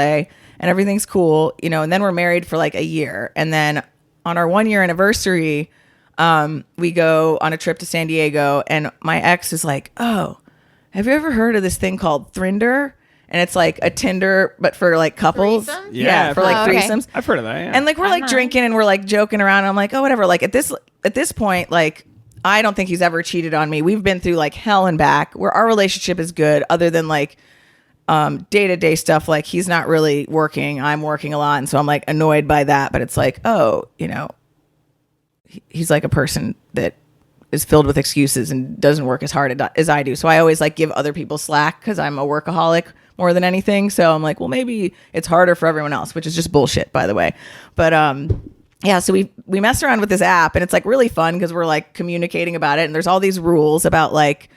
LA and everything's cool, you know, and then we're married for like a year. And then on our 1-year anniversary, we go on a trip to San Diego, and my ex is like, oh, have you ever heard of this thing called Thrinder? And it's like a Tinder, but for like couples. Threesomes? Yeah, for like threesomes. I've heard of that. Yeah. And like we're like drinking and we're like joking around. And I'm like, oh, whatever. Like at this point, like I don't think he's ever cheated on me. We've been through like hell and back. Where our relationship is good, other than like day-to-day stuff. Like he's not really working. I'm working a lot, and so I'm like annoyed by that. But it's like, oh, you know, he's like a person that is filled with excuses and doesn't work as hard as I do. So I always like give other people slack because I'm a workaholic more than anything. So I'm like, well, maybe it's harder for everyone else, which is just bullshit, by the way. But yeah, so we mess around with this app, and it's like really fun because we're like communicating about it, and there's all these rules about like,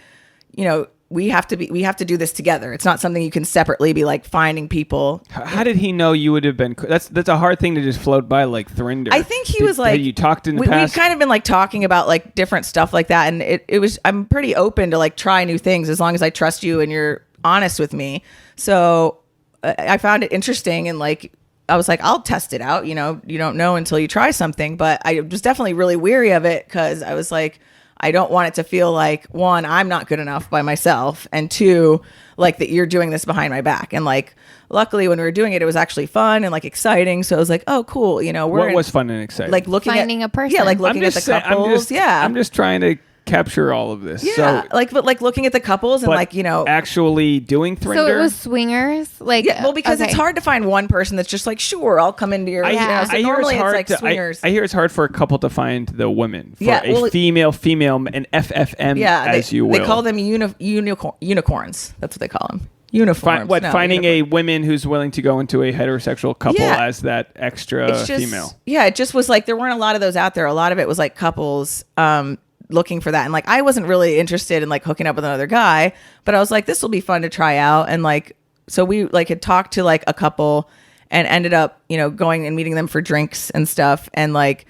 you know, we have to do this together. It's not something you can separately be like finding people. How did he know you would have been? That's a hard thing to just float by like Thrinder. I think he was like, you talked in the past. We've kind of been like talking about like different stuff like that, and it was, I'm pretty open to like try new things as long as I trust you and you're honest with me. So I found it interesting, and like I was like, I'll test it out. You know, you don't know until you try something. But I was definitely really weary of it because I was like, I don't want it to feel like, one, I'm not good enough by myself, and two, like that you're doing this behind my back. And like, luckily when we were doing it, it was actually fun and like exciting. So I was like, oh, cool. You know, what was fun and exciting? Like finding a person. Yeah, like looking at the couples. I'm just trying to capture all of this. Yeah, so, but like looking at the couples and like, you know, actually doing Thrinder. So it was swingers, like yeah, well, because it's hard to find one person that's just like, sure, I'll come into your. Yeah. So normally it's like swingers. I hear it's hard for a couple to find the women. For a female, an FFM, you will. They call them unicorns. That's what they call them. Uniforms. Finding a woman who's willing to go into a heterosexual couple as that extra female. Yeah, it just was like there weren't a lot of those out there. A lot of it was like couples looking for that, and like I wasn't really interested in like hooking up with another guy, but I was like, this will be fun to try out. And like, so we like had talked to like a couple and ended up, you know, going and meeting them for drinks and stuff. And like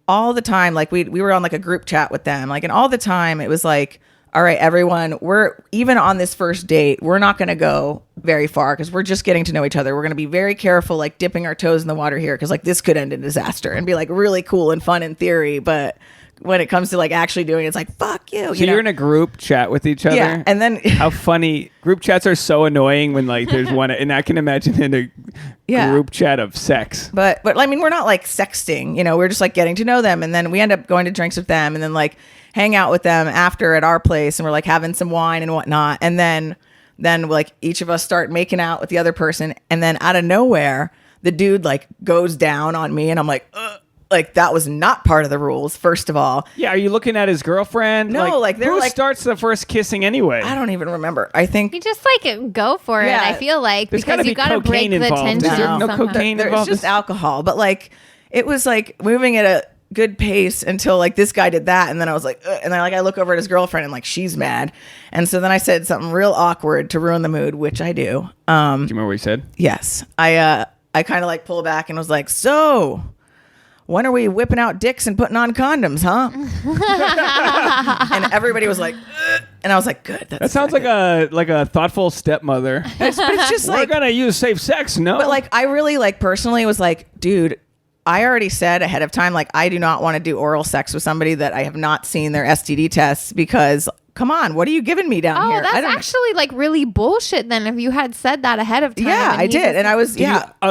all the time, like we were on like a group chat with them, like, and all the time it was like, all right, everyone, we're even on this first date, we're not going to go very far because we're just getting to know each other. We're going to be very careful, like dipping our toes in the water here, because like this could end in disaster and be like really cool and fun in theory, but when it comes to like actually doing it, it's like, fuck you. So you're in a group chat with each other? Yeah. And then how funny. Group chats are so annoying when like there's one, and I can imagine in a group chat of sex. But I mean, we're not like sexting, you know, we're just like getting to know them. And then we end up going to drinks with them and then like hang out with them after at our place, and we're like having some wine and whatnot. And then like each of us start making out with the other person. And then out of nowhere, the dude like goes down on me, and I'm like, ugh. Like that was not part of the rules, first of all. Yeah, are you looking at his girlfriend? No, like they're who like, starts the first kissing anyway? I don't even remember. I think you just like go for it. I feel like there's because you got to break the tension. Is there no cocaine involved? There's just alcohol, but like it was like moving at a good pace until like this guy did that, and then I was like, ugh. And then like I look over at his girlfriend and like she's mad, and so then I said something real awkward to ruin the mood, which I do. Do you remember what you said? Yes, I kind of like pulled back and was like, so. When are we whipping out dicks and putting on condoms, huh? And everybody was like, ugh. And I was like, good. That sounds like a thoughtful stepmother. But it's just we're like, gonna use safe sex, no? But like, I really like personally was like, dude, I already said ahead of time, like, I do not want to do oral sex with somebody that I have not seen their STD tests, because come on, what are you giving me down here? Oh, that's actually like really bullshit then if you had said that ahead of time. Yeah, I did. And I was,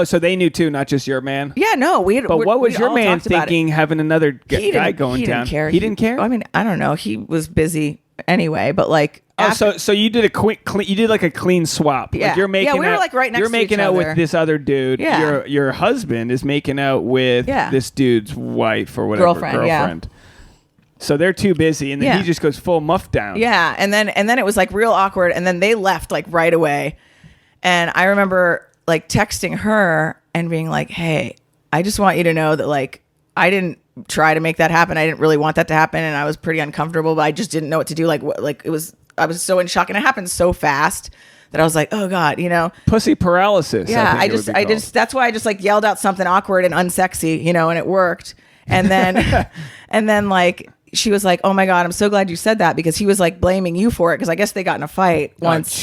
so they knew too, not just your man? Yeah, no. But what was your man thinking having another guy going down? He didn't care? I mean, I don't know. He was busy anyway, but like. So you did you did like a clean swap. Yeah. Like you're making we were like right next to each other. You're making out with this other dude. Yeah. Your husband is making out with this dude's wife or whatever. Girlfriend. Yeah. So they're too busy, and then he just goes full muff down. Yeah, and then it was like real awkward, and then they left like right away. And I remember like texting her and being like, "Hey, I just want you to know that like I didn't try to make that happen. I didn't really want that to happen, and I was pretty uncomfortable, but I just didn't know what to do. I was so in shock, and it happened so fast that I was like, oh God, you know, pussy paralysis. Yeah, I just that's why I just like yelled out something awkward and unsexy, you know, and it worked. And then and then like she was like, oh my God, I'm so glad you said that, because he was like blaming you for it. Cause I guess they got in a fight once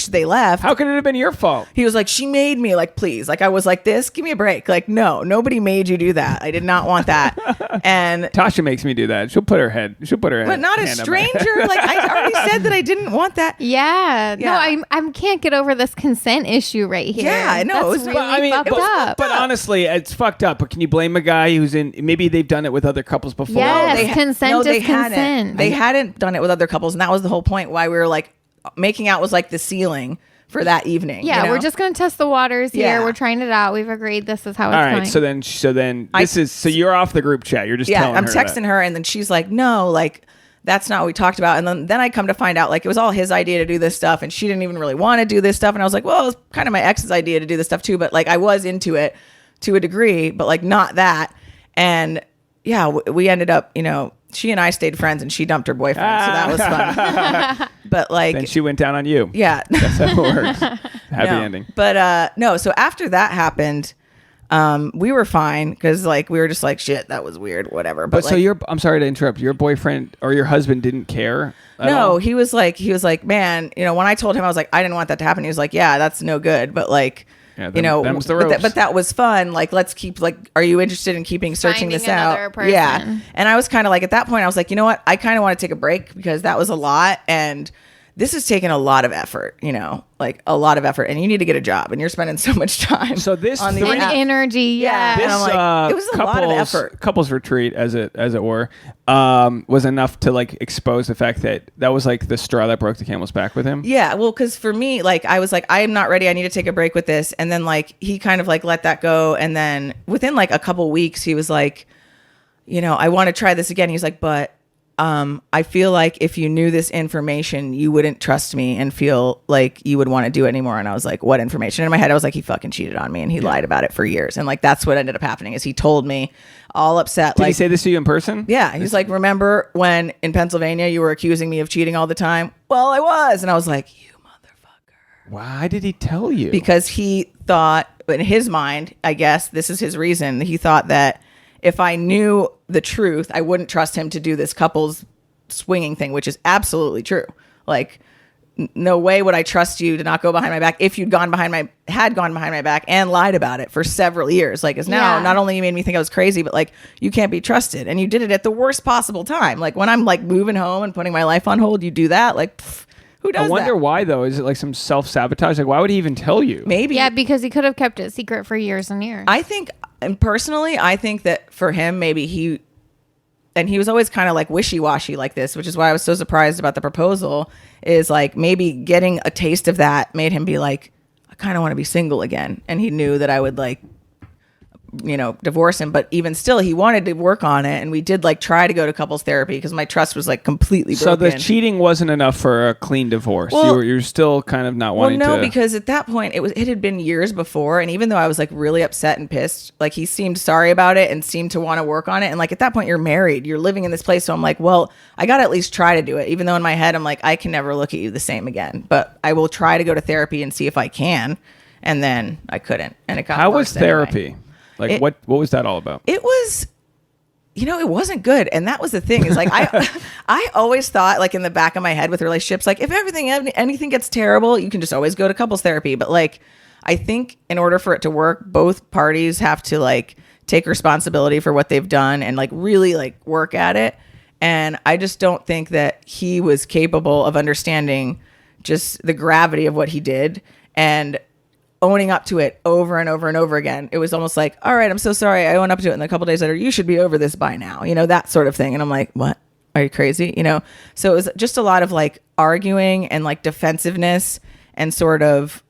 they left. How could it have been your fault? He was like, she made me, like, please. Like, I was like, this, give me a break. Like, no, nobody made you do that. I did not want that. And Tasha makes me do that. She'll put her head. But not a stranger. Like, I already said that I didn't want that. Yeah. No, I can't get over this consent issue right here. Yeah, I know. That's really fucked up. But honestly, it's fucked up. But can you blame a guy who's in, maybe they've done it with other couples before? Yes, consent is consent. They hadn't done it with other couples, and that was the whole point why we were like, making out was like the ceiling for that evening. Yeah, you know? We're just gonna test the waters here. We're trying it out. We've agreed this is how it's going. All right, so then so you're off the group chat. You're just telling her. I'm texting her, and then she's like, no, like, that's not what we talked about. And then I come to find out, like, it was all his idea to do this stuff, and she didn't even really want to do this stuff. And I was like, well, it was kind of my ex's idea to do this stuff too, but like, I was into it to a degree, but like not that. And yeah, we ended up, you know, she and I stayed friends, and she dumped her boyfriend, so that was fun. But like, then she went down on you. Yeah, that's how it works. Happy ending. But no. So after that happened, we were fine, because like we were just like, shit, that was weird, whatever. But like, so I'm sorry to interrupt. Your boyfriend or your husband didn't care? No, he was like, man, you know, when I told him, I was like, I didn't want that to happen. He was like, yeah, that's no good, but like. Yeah, you know, but that was fun. Like, let's keep, like, are you interested in searching this out? Person. Yeah. And I was kind of like, at that point, I was like, you know what? I kind of want to take a break, because that was a lot. And this has taken a lot of effort, you know, like a lot of effort, and you need to get a job, and you're spending so much time. So this on the energy. Yeah. This, like, it was a lot of effort. Couples retreat, as it were, was enough to like expose the fact that was like the straw that broke the camel's back with him. Yeah. Well, cause for me, like, I was like, I am not ready. I need to take a break with this. And then like, he kind of like let that go. And then within like a couple weeks, he was like, you know, I want to try this again. He's like, but I feel like if you knew this information, you wouldn't trust me and feel like you would want to do it anymore. And I was like, what information? In my head, I was like, he fucking cheated on me, and he lied about it for years. And like, that's what ended up happening, is he told me, all upset. Did he say this to you in person? Yeah. He's like, remember when in Pennsylvania you were accusing me of cheating all the time? Well, I was. And I was like, you motherfucker. Why did he tell you? Because he thought, in his mind, I guess this is his reason, he thought that if I knew the truth, I wouldn't trust him to do this couples swinging thing, which is absolutely true. Like, no way would I trust you to not go behind my back if you'd gone behind my back and lied about it for several years. Like, is now not only you made me think I was crazy, but like, you can't be trusted, and you did it at the worst possible time. Like, when I'm like moving home and putting my life on hold, you do that. Like, who does that? I wonder why, though. Is it like some self-sabotage? Like, why would he even tell you? Maybe. Yeah, because he could have kept it secret for years and years. I think, and personally, I think that for him, maybe he was always kind of like wishy-washy like this, which is why I was so surprised about the proposal, is like, maybe getting a taste of that made him be like, I kind of want to be single again. And he knew that I would like, you know, divorce him, but even still, he wanted to work on it, and we did like try to go to couples therapy, because my trust was like completely broken. So the cheating wasn't enough for a clean divorce. Well, you're still kind of not wanting to. Well, no, because at that point it had been years before, and even though I was like really upset and pissed, like, he seemed sorry about it and seemed to want to work on it, and like, at that point, you're married, you're living in this place, so I'm like, well, I got to at least try to do it, even though in my head I'm like, I can never look at you the same again, but I will try to go to therapy and see if I can. And then I couldn't, and it got How worse was therapy? Anyway. Like, what was that all about? It was, you know, it wasn't good. And that was the thing, is like, I always thought, like, in the back of my head with relationships, like, if anything gets terrible, you can just always go to couples therapy. But like, I think in order for it to work, both parties have to like take responsibility for what they've done and like really like work at it. And I just don't think that he was capable of understanding just the gravity of what he did and owning up to it over and over and over again. It was almost like, all right, I'm so sorry, I own up to it. And a couple days later, you should be over this by now, you know, that sort of thing. And I'm like, what? Are you crazy? You know? So it was just a lot of like arguing and like defensiveness and sort of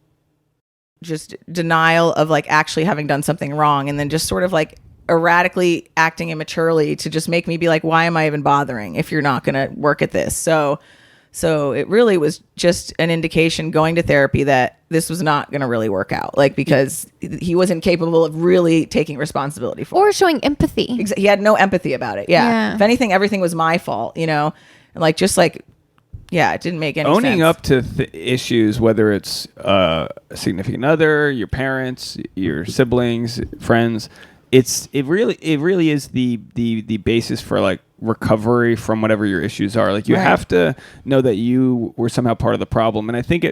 just denial of like actually having done something wrong. And then just sort of like erratically acting immaturely to just make me be like, why am I even bothering if you're not going to work at this? So it really was just an indication going to therapy that this was not going to really work out, like, because he wasn't capable of really taking responsibility for it. Or showing empathy. He had no empathy about it. Yeah. If anything, everything was my fault, you know, and like, just like, yeah, it didn't make any sense. Owning up to issues, whether it's a significant other, your parents, your siblings, friends, it really is the basis for like recovery from whatever your issues are. Like you have to know that you were somehow part of the problem. And I think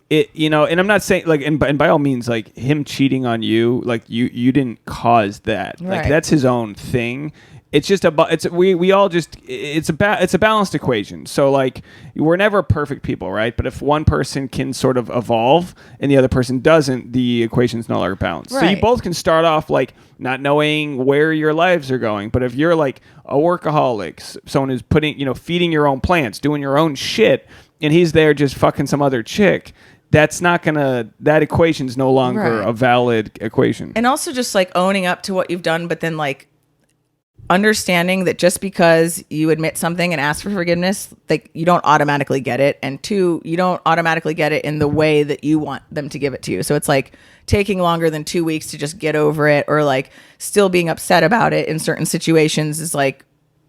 it, you know, and I'm not saying like, and by all means, like him cheating on you, like you didn't cause that. Like that's his own thing. It's just we all just it's a balanced equation. So like we're never perfect people, right? But if one person can sort of evolve and the other person doesn't, the equation's no longer balanced. Right. So you both can start off like not knowing where your lives are going. But if you're like a workaholic, someone who's feeding your own plants, doing your own shit, and he's there just fucking some other chick, that equation's no longer a valid equation. And also just like owning up to what you've done, but then like understanding that just because you admit something and ask for forgiveness, like you don't automatically get it. And two, you don't automatically get it in the way that you want them to give it to you. So it's like taking longer than 2 weeks to just get over it, or like still being upset about it in certain situations is like,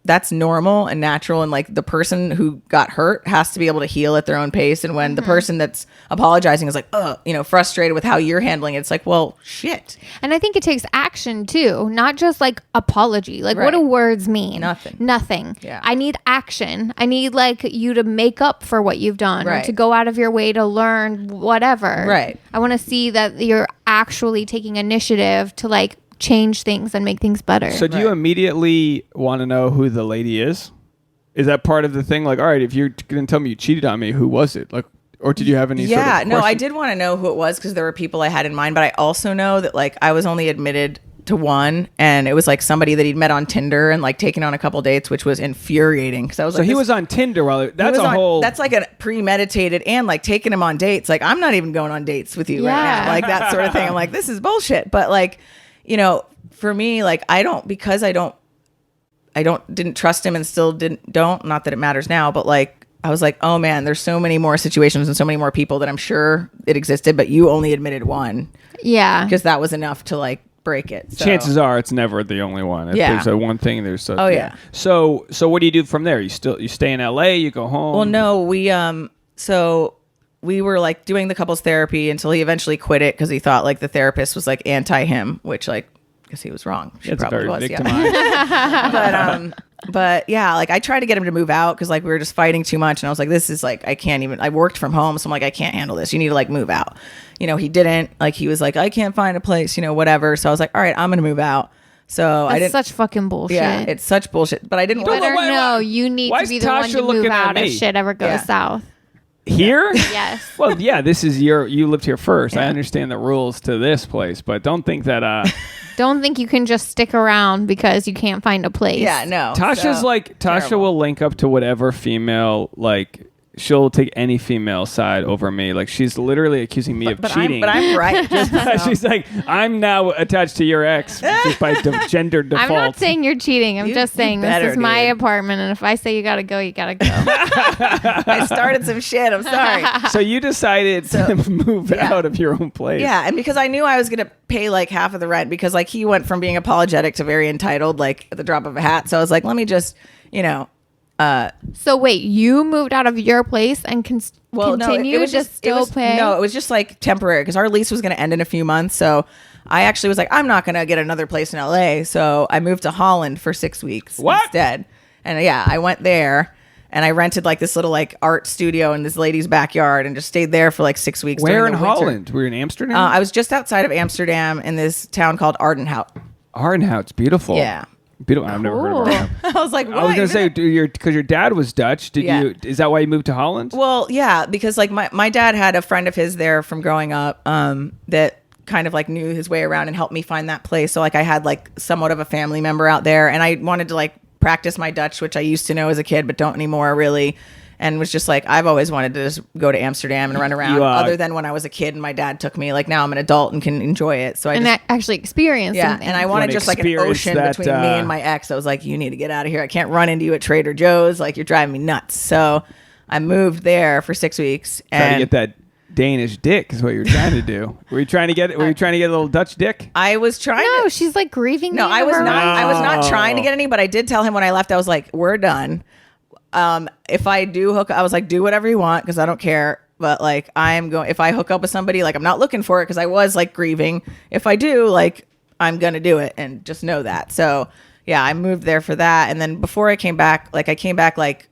that's normal and natural. And like the person who got hurt has to be able to heal at their own pace. And when the person that's apologizing is like, frustrated with how you're handling it, it's like, well, shit. And I think it takes action too, not just like apology. Like what do words mean? Nothing. Yeah. I need action. I need like you to make up for what you've done or to go out of your way to learn whatever. Right. I want to see that you're actually taking initiative to like change things and make things better. So do you immediately want to know who the lady is? Is that part of the thing? Like, all right, if you're going to tell me you cheated on me, who was it? Like, or did you have any sort of question? I did want to know who it was because there were people I had in mind, but I also know that like I was only admitted to one, and it was like somebody that he'd met on Tinder and like taken on a couple dates, which was infuriating because I was so he was on Tinder that's like a premeditated, and like taking him on dates. Like I'm not even going on dates with you right now, like that sort of thing. I'm like, this is bullshit. But like, for me, like I didn't trust him and still don't, not that it matters now, but like, I was like, oh man, there's so many more situations and so many more people that I'm sure it existed, but you only admitted one. Yeah. Because that was enough to like break it. So. Chances are it's never the only one. If there's a one thing, there's a, So what do you do from there? You stay in LA, you go home? Well, no, we were like doing the couples therapy until he eventually quit it because he thought like the therapist was like anti him, which like, I guess he was wrong. She probably was. Yeah. But yeah, like I tried to get him to move out because like we were just fighting too much, and I was like, this is like, I can't even. I worked from home, so I'm like, I can't handle this. You need to like move out. He didn't. Like he was like, I can't find a place, whatever. So I was like, all right, I'm gonna move out. So I didn't. Such fucking bullshit. Yeah, it's such bullshit. But I didn't. You need to be the one to move out if shit ever goes south. Here? Yes. Well, yeah, this is you lived here first. Yeah. I understand the rules to this place, but don't think that don't think you can just stick around because you can't find a place. Yeah, no. Tasha will link up to whatever female, like she'll take any female side over me. Like she's literally accusing me of cheating. I'm right. She's like, I'm now attached to your ex just by gender default. I'm not saying you're cheating. I'm just saying this is my apartment, and if I say you gotta go, you gotta go. I started some shit. I'm sorry. So you decided to move out of your own place. Yeah, and because I knew I was gonna pay like half of the rent, because like he went from being apologetic to very entitled, like at the drop of a hat. So I was like, let me just, so wait, you moved out of your place and continue to still pay? No, it was just like temporary because our lease was going to end in a few months. So I actually was like, I'm not going to get another place in LA. So I moved to Holland for 6 weeks instead. And yeah, I went there and I rented like this little like art studio in this lady's backyard and just stayed there for like 6 weeks. Where in Holland? Were you in Amsterdam? I was just outside of Amsterdam in this town called Ardenhout. Ardenhout's beautiful. Yeah. Beautiful. I've never heard of it. I was like, why? I was gonna say, because your dad was Dutch. Is that why you moved to Holland? Well, yeah, because like my dad had a friend of his there from growing up that kind of like knew his way around and helped me find that place. So like I had like somewhat of a family member out there, and I wanted to like practice my Dutch, which I used to know as a kid but don't anymore really. And was just like, I've always wanted to just go to Amsterdam and run around, other than when I was a kid and my dad took me. Like now I'm an adult and can enjoy it. So I actually experienced something. And I wanted just like an ocean between me and my ex. I was like, you need to get out of here. I can't run into you at Trader Joe's. Like you're driving me nuts. So I moved there for 6 weeks. Trying to get that Danish dick is what you're trying to do. Were you trying to get a little Dutch dick? I was trying. No, she's like grieving. No, I was not. I was not trying to get any. But I did tell him when I left. I was like, we're done. If I do hook, I was like, do whatever you want because I don't care. But like, if I hook up with somebody, like I'm not looking for it because I was like grieving. If I do, like I'm gonna do it and just know that. So yeah, I moved there for that. And then before I came back, like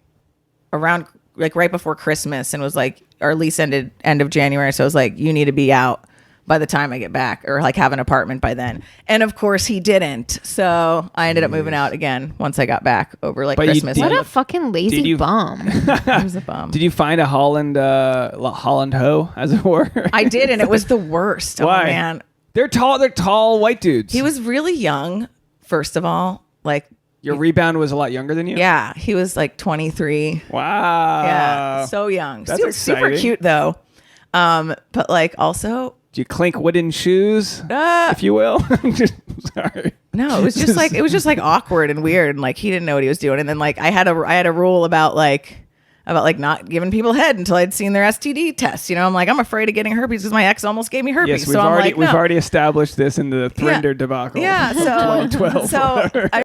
around like right before Christmas, and was like, our lease ended end of January. So I was like, you need to be out by the time I get back, or like have an apartment by then. And of course he didn't. So I ended up moving out again once I got back over like Christmas. What a fucking lazy bum. It was a bum. Did you find a Holland hoe, as it were? I did, and it was the worst. Why? Oh man. They're tall white dudes. He was really young, first of all. Like, your rebound was a lot younger than you? yeah, he was like 23. Wow. Yeah, so young. That's Super exciting. cute though. But like also, Do you clink wooden shoes, if you will? Sorry. no, it was just like awkward and weird, and like he didn't know what he was doing. And then like I had a rule about not giving people head until I'd seen their STD test. You know, I'm like, I'm afraid of getting herpes because my ex almost gave me herpes. Yes, we've so already I'm like, no. we've already established this in the Thrinder debacle. Yeah, so 2012. so I